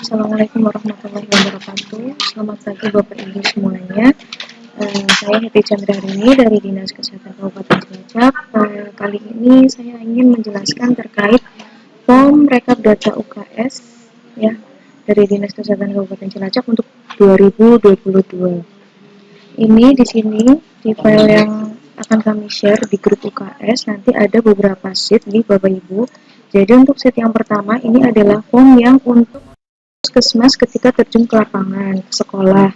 Assalamualaikum warahmatullahi wabarakatuh. Selamat pagi Bapak Ibu semuanya. Saya Happy Chandrawini dari Dinas Kesehatan Kabupaten Cilacap. Kali ini saya ingin menjelaskan terkait form rekap data UKS ya dari Dinas Kesehatan Kabupaten Cilacap untuk 2022. Ini di sini di file yang akan kami share di grup UKS nanti ada beberapa sheet di Bapak Ibu. Jadi untuk sheet yang pertama ini adalah form yang untuk puskesmas ketika terjun ke lapangan, sekolah,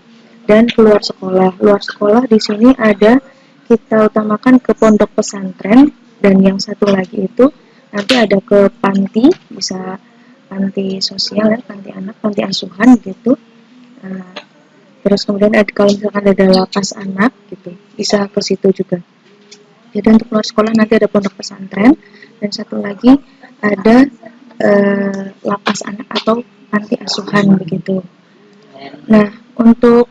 dan keluar sekolah. Luar sekolah di sini ada kita utamakan ke pondok pesantren dan yang satu lagi itu nanti ada ke panti, bisa panti sosial ya, panti anak, panti asuhan gitu. Terus kemudian ada, kalau misalkan ada lapas anak gitu, bisa ke situ juga. Jadi untuk luar sekolah nanti ada pondok pesantren dan satu lagi ada lapas anak atau panti asuhan begitu. Nah, untuk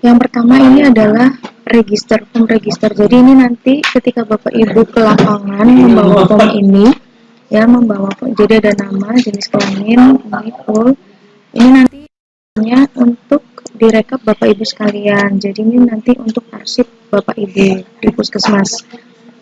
yang pertama ini adalah form register. Jadi ini nanti ketika Bapak Ibu ke lapangan membawa form ini, ya membawa form, jadi ada nama, jenis kelamin, ini full. Ini nantinya untuk direkap Bapak Ibu sekalian. Jadi ini nanti untuk arsip Bapak Ibu di puskesmas.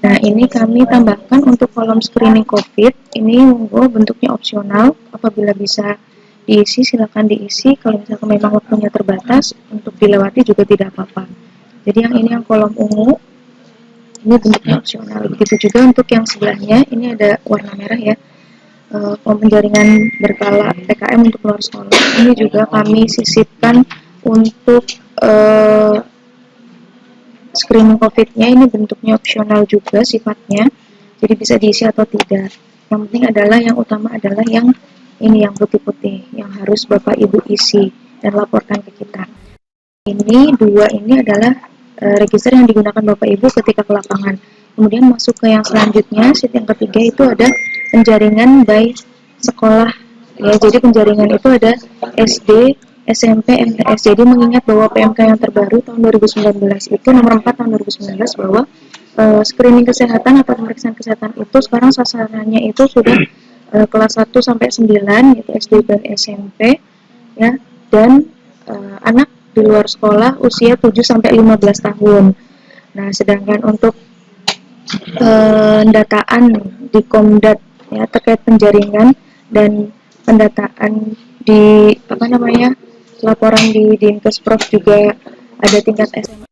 Nah, ini kami tambahkan untuk kolom screening COVID. Ini monggo bentuknya opsional. Apabila bisa diisi, silakan diisi. Kalau misalkan memang waktunya terbatas, untuk dilewati juga tidak apa-apa. Jadi yang ini yang kolom ungu, ini bentuknya opsional. Begitu juga untuk yang sebelahnya, ini ada warna merah ya. Penjaringan berkala PKM untuk luar sekolah. Ini juga kami sisipkan untuk screening COVID-nya, ini bentuknya opsional juga sifatnya, jadi bisa diisi atau tidak. Yang penting adalah yang utama adalah yang ini yang putih-putih, yang harus Bapak Ibu isi dan laporkan ke kita. Ini dua ini adalah register yang digunakan Bapak Ibu ketika ke lapangan. Kemudian masuk ke yang selanjutnya, sheet yang ketiga itu ada penjaringan by sekolah. Ya, jadi penjaringan itu ada SD, SMP, MTS. Jadi mengingat bahwa PMK yang terbaru tahun 2019 itu nomor 4 tahun 2019 bahwa screening kesehatan atau pemeriksaan kesehatan itu sekarang sasarannya itu sudah kelas 1 sampai 9 yaitu SD dan SMP ya, dan anak di luar sekolah usia 7 sampai 15 tahun. Nah, sedangkan untuk pendataan di Komdat ya terkait penjaringan dan pendataan di laporan di Dinkesprof juga ada tingkat SMA.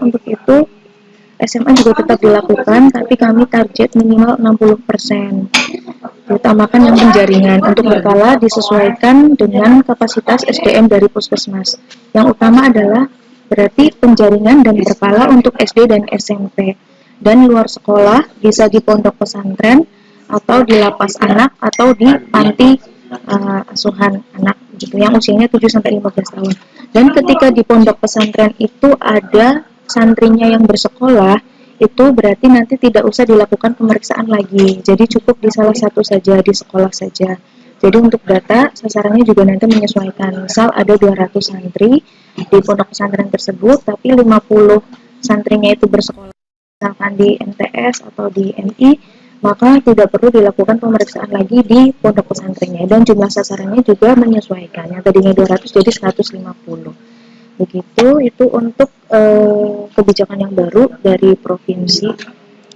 Untuk itu SMA juga tetap dilakukan, tapi kami target minimal 60%. Diutamakan yang penjaringan untuk berkala disesuaikan dengan kapasitas SDM dari puskesmas. Yang utama adalah berarti penjaringan dan berkala untuk SD dan SMP. Dan luar sekolah bisa di pondok pesantren atau di lapas anak atau di panti asuhan anak gitu yang usianya 7 sampai 15 tahun. Dan ketika di pondok pesantren itu ada santrinya yang bersekolah, itu berarti nanti tidak usah dilakukan pemeriksaan lagi. Jadi cukup di salah satu saja, di sekolah saja. Jadi untuk data sasarannya juga nanti menyesuaikan. Misal ada 200 santri di pondok pesantren tersebut, tapi 50 santrinya itu bersekolah misalkan di MTS atau di MI, maka tidak perlu dilakukan pemeriksaan lagi di pondok pesantrennya. Dan jumlah sasarannya juga menyesuaikan. Yang tadinya 200 jadi 150. Begitu itu untuk kebijakan yang baru dari provinsi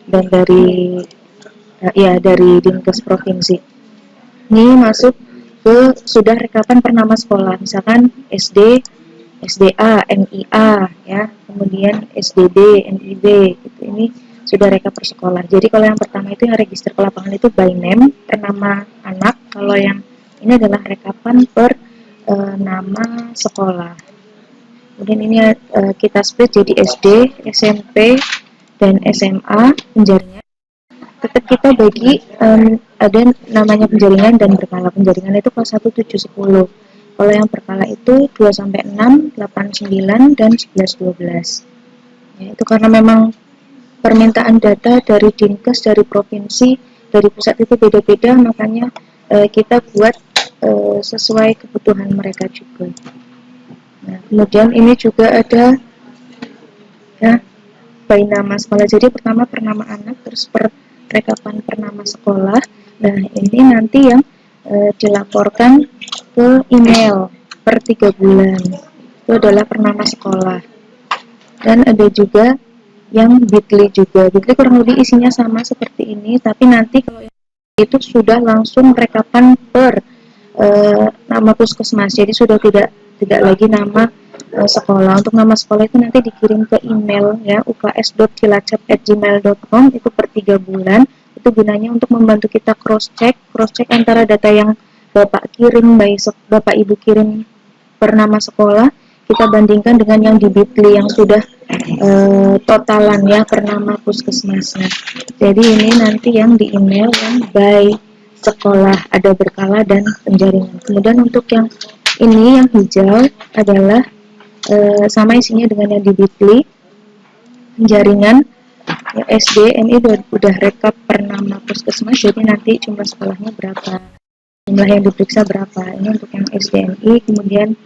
dan dari dari Dinkes provinsi. Ini masuk ke sudah rekapan per nama sekolah, misalkan SD, SDA, NIA ya, kemudian SDB, NIB gitu. Ini sudah rekap per sekolah. Jadi kalau yang pertama itu yang register ke lapangan itu by name per nama anak, kalau yang ini adalah rekapan per nama sekolah. Kemudian ini kita split jadi SD, SMP, dan SMA penjaringan. Tetap kita bagi ada namanya penjaringan dan berkala. Penjaringan itu kelas 1, 7, 10. Kalau yang berkala itu 2 sampai 6, 8, 9, dan 11, 12. Ya, itu karena memang permintaan data dari Dinkes, dari provinsi, dari pusat itu beda-beda, makanya kita buat sesuai kebutuhan mereka juga. Nah, kemudian ini juga ada ya by nama sekolah. Jadi pertama per nama anak, terus per rekapan per nama sekolah. Nah, ini nanti yang dilaporkan ke email per 3 bulan. Itu adalah per nama sekolah. Dan ada juga yang Bitly juga. Bitly kurang lebih isinya sama seperti ini, tapi nanti kalau yang itu sudah langsung rekapan per nama puskesmas. Jadi sudah tidak lagi nama sekolah. Untuk nama sekolah itu nanti dikirim ke email ya uks.cilacap@gmail.com itu per 3 bulan. Itu gunanya untuk membantu kita cross check antara data yang Bapak kirim, Bapak Ibu kirim per nama sekolah, kita bandingkan dengan yang di Bitly yang sudah totalan ya per nama puskesmasnya. Jadi ini nanti yang di email yang by sekolah, ada berkala dan penjaringan. Kemudian untuk yang ini yang hijau adalah sama isinya dengan yang di Bitly, penjaringan ya, SD, ini udah rekap per nama puskesmas, jadi nanti jumlah sekolahnya berapa, jumlah yang diperiksa berapa. Ini untuk yang SDMI. Kemudian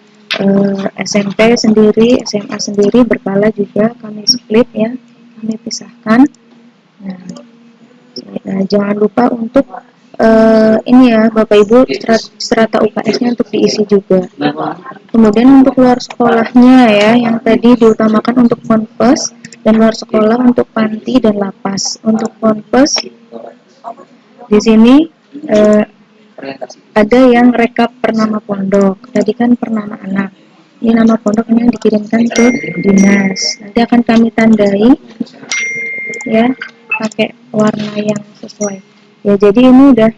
SMP sendiri, SMA sendiri berkala juga kami split ya, kami pisahkan. Nah, jangan lupa untuk ini ya Bapak Ibu, strata UKS-nya untuk diisi juga. Kemudian untuk luar sekolahnya ya, yang tadi diutamakan untuk Ponpes dan luar sekolah untuk panti dan lapas. Untuk Ponpes di sini ada yang rekap per nama pondok. Tadi kan per nama anak. Ini nama pondok ini yang dikirimkan ke dinas. Nanti akan kami tandai ya pakai warna yang sesuai. Ya jadi ini udah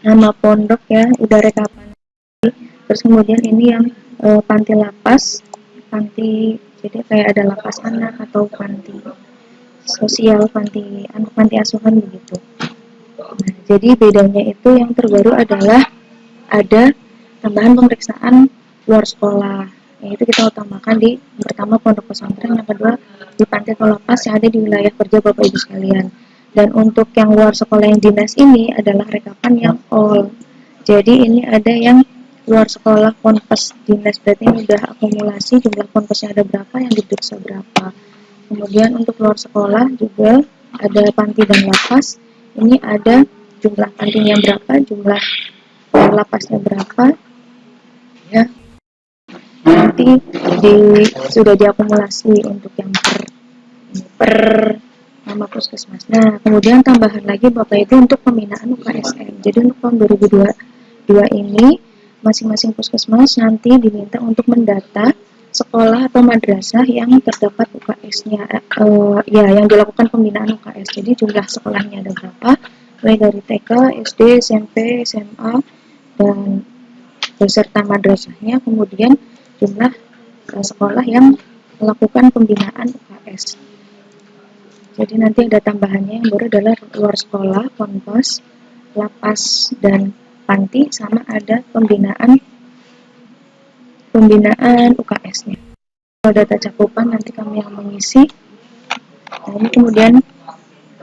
nama pondok ya, udah rekapan. Terus kemudian ini yang panti lapas, panti jadi kayak ada lapas anak atau panti sosial, panti anak, panti asuhan begitu. Nah, jadi bedanya itu yang terbaru adalah ada tambahan pemeriksaan luar sekolah. Itu kita utamakan di yang pertama pondok pesantren, yang kedua di panti atau lapas yang ada di wilayah kerja Bapak Ibu sekalian. Dan untuk yang luar sekolah yang dinas ini adalah rekapan yang all. Jadi ini ada yang luar sekolah ponpes dinas, berarti ini udah akumulasi jumlah ponpesnya ada berapa, yang diperiksa berapa. Kemudian untuk luar sekolah juga ada panti dan lapas. Ini ada jumlah pantinya berapa, jumlah lapasnya berapa, ya. Nanti sudah diakumulasi untuk yang per nama puskesmas. Nah, kemudian tambahan lagi Bapak Ibu untuk pembinaan UKSM. Jadi untuk tahun 2022 ini masing-masing puskesmas nanti diminta untuk mendata sekolah atau madrasah yang terdapat UKS-nya, ya yang dilakukan pembinaan UKS. Jadi jumlah sekolahnya ada berapa, mulai dari TK, SD, SMP, SMA, dan beserta madrasahnya. Kemudian jumlah sekolah yang melakukan pembinaan UKS. Jadi nanti ada tambahannya yang baru adalah luar sekolah, ponpes, lapas, dan panti, sama ada pembinaan UKS-nya. Kalau data cakupan nanti kami yang mengisi. Nah, ini kemudian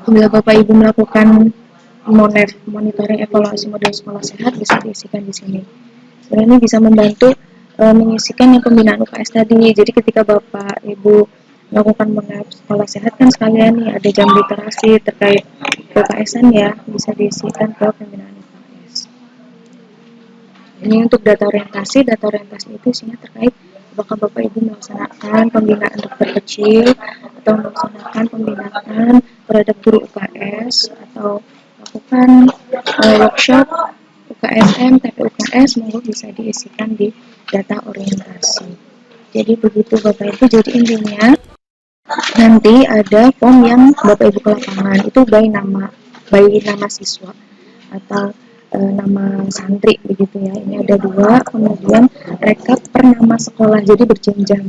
bila Bapak Ibu melakukan monitoring evaluasi model sekolah sehat bisa diisikan di sini. Dan ini bisa membantu mengisikan yang pembinaan UKS tadi. Jadi ketika Bapak Ibu melakukan sekolah sehat kan sekalian nih ada jam literasi terkait UKS-an ya, bisa diisikan ke pembinaan UKS. Ini untuk data orientasi itu isinya terkait apakah Bapak Ibu melaksanakan pembinaan dokter kecil atau melaksanakan pembinaan terhadap guru UKS atau melakukan workshop UKSM, TPUKS, monggo bisa diisikan di data orientasi. Jadi begitu Bapak Ibu, jadi intinya nanti ada form yang Bapak Ibu ke lapangan itu by nama siswa atau nama santri begitu ya. Ini ada 2, kemudian rekap per nama sekolah, jadi berjenjang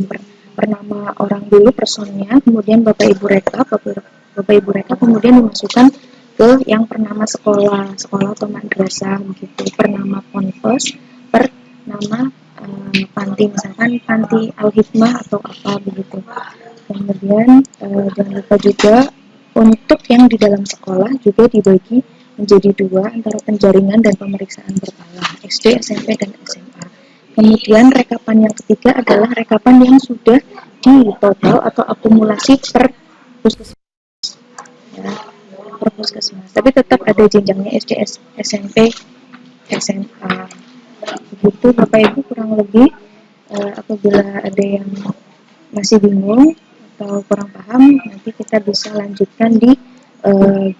per nama orang dulu personnya, kemudian Bapak Ibu rekap kemudian dimasukkan ke yang per nama sekolah atau madrasah begitu, per nama ponpes, per nama panti, misalkan panti Al-Hikmah atau apa begitu. Kemudian jangan lupa juga untuk yang di dalam sekolah juga dibagi menjadi 2 antara penjaringan dan pemeriksaan berkala SD, SMP, dan SMA. Kemudian rekapan yang ketiga adalah rekapan yang sudah di total atau akumulasi per puskesmas, ya, per puskesmas. Tapi tetap ada jenjangnya SD, SMP, SMA. Gitu Bapak Ibu kurang lebih. Apabila ada yang masih bingung atau kurang paham, nanti kita bisa lanjutkan di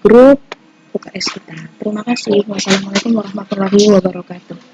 grup UKS kita. Terima kasih. Wassalamualaikum warahmatullahi wabarakatuh.